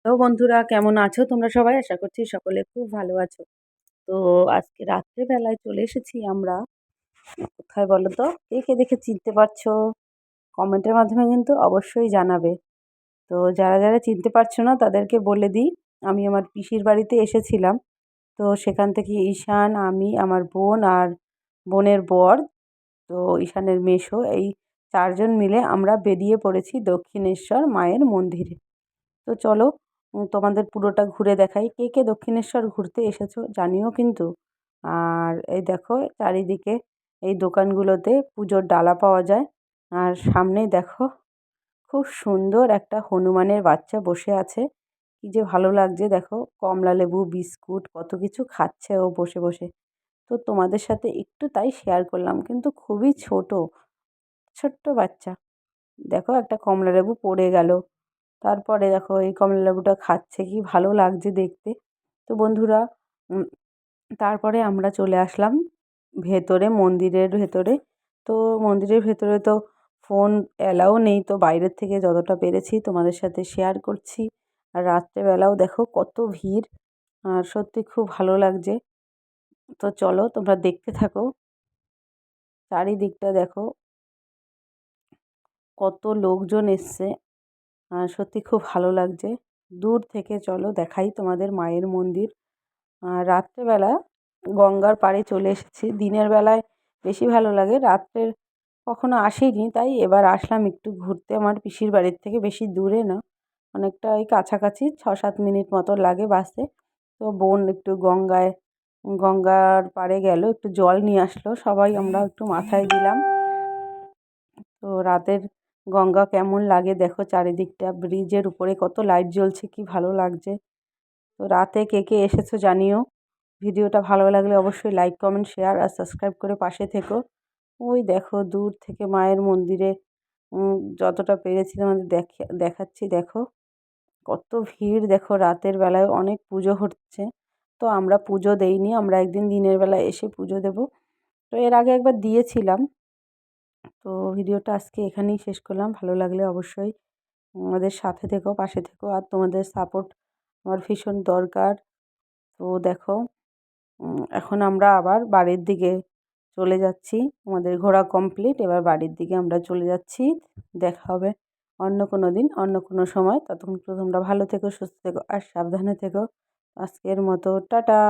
তো বন্ধুরা কেমন আছো তোমরা সবাই? আশা করছি সকলে খুব ভালো আছো। তো আজকে রাত্রে বেলায় চলে এসেছি আমরা কোথায় বলো তো? কে, কে দেখে চিনতে পারছো? কমেন্টের মাধ্যমে কিন্তু অবশ্যই জানাবে। তো যারা চিনতে পারছো না তাদেরকে বলে দিই, আমি আমার পিসির বাড়িতে এসেছিলাম। তো সেখান থেকে ঈশান, আমি, আমার বোন আর বোনের বর, তো ঈশানের মেসো এই ৪ জন মিলে আমরা বেরিয়ে পড়েছি দক্ষিণেশ্বর মায়ের মন্দিরে। তো চলো তোমাদের পুরোটা ঘুরে দেখাই। কে, কে দক্ষিণেশ্বর ঘুরতে এসেছো জানিও কিন্তু। আর এই দেখো চারিদিকে এই দোকানগুলোতে পুজোর ডালা পাওয়া যায়। আর সামনেই দেখো খুব সুন্দর একটা হনুমানের বাচ্চা বসে আছে। কি যে ভালো লাগছে দেখো, কমলা লেবু, বিস্কুট কত কিছু খাচ্ছে ও বসে, বসে। তো তোমাদের সাথে একটু তাই শেয়ার করলাম। কিন্তু খুবই ছোট, ছোট্ট বাচ্চা। দেখো একটা কমলা লেবু পড়ে গেল। তারপরে দেখো এই কমলা লেবুটা খাচ্ছে, কি ভালো লাগছে দেখতে। তো বন্ধুরা উম তারপরে আমরা চলে আসলাম ভেতরে, মন্দিরের ভেতরে। তো মন্দিরের ভেতরে তো ফোন অ্যালাও নেই, তো বাইরের থেকে যতটা পেরেছি তোমাদের সাথে শেয়ার করছি। আর রাত্রেবেলাও দেখো কত ভিড়, আর সত্যি খুব ভালো লাগছে। তো চলো তোমরা দেখতে থাকো। চারিদিকটা দেখো কত লোকজন এসছে। সত্যি খুব ভালো লাগছে। দূর থেকে চলো দেখাই তোমাদের মায়ের মন্দির। রাত্রেবেলা গঙ্গার পাড়ে চলে এসেছি। দিনের বেলায় বেশি ভালো লাগে, রাত্রের কখনো আসিনি, তাই এবার আসলাম একটু ঘুরতে। আমার পিসির বাড়ির থেকে বেশি দূরে না, অনেকটা ওই কাছাকাছি ৬-৭ মিনিট মতো লাগে বাসে। তো বোন একটু গঙ্গার পাড়ে গেল, একটু জল নিয়ে আসলো, সবাই আমরা একটু মাথায় দিলাম। তো রাতের গঙ্গা কেমন লাগে দেখো, চারিদিকটা ব্রিজের উপরে কত লাইট জ্বলছে, কি ভালো লাগছে। তো রাতে কে কে এসেছো জানিও। ভিডিওটা ভালো লাগলে অবশ্যই লাইক, কমেন্ট, শেয়ার আর সাবস্ক্রাইব করে পাশে থেকো। ওই দেখো দূর থেকে মায়ের মন্দিরে যতটা পেরেছি তোমাদের দেখাচ্ছি। দেখো কত ভিড়, দেখো রাতের বেলায় অনেক পুজো হচ্ছে। তো আমরা পুজো দেইনি, আমরা একদিন দিনের বেলায় এসে পুজো দেব। তো এর আগে একবার দিয়েছিলাম। তো ভিডিওটা আজকে এখানেই শেষ করলাম। ভালো লাগলে অবশ্যই আমাদের সাথে থেকো, পাশে থেকো। আর তোমাদের সাপোর্ট আমার ভীষণ দরকার। তো দেখো এখন আমরা আবার বাড়ির দিকে চলে যাচ্ছি। আমাদের ঘোরা কমপ্লিট, এবার বাড়ির দিকে আমরা চলে যাচ্ছি। দেখা হবে অন্য কোনো দিন, অন্য কোনো সময়। ততক্ষণ তোমরা ভালো থেকো, সুস্থ থেকো আর সাবধানে থেকো। আজকের মতো টাটা।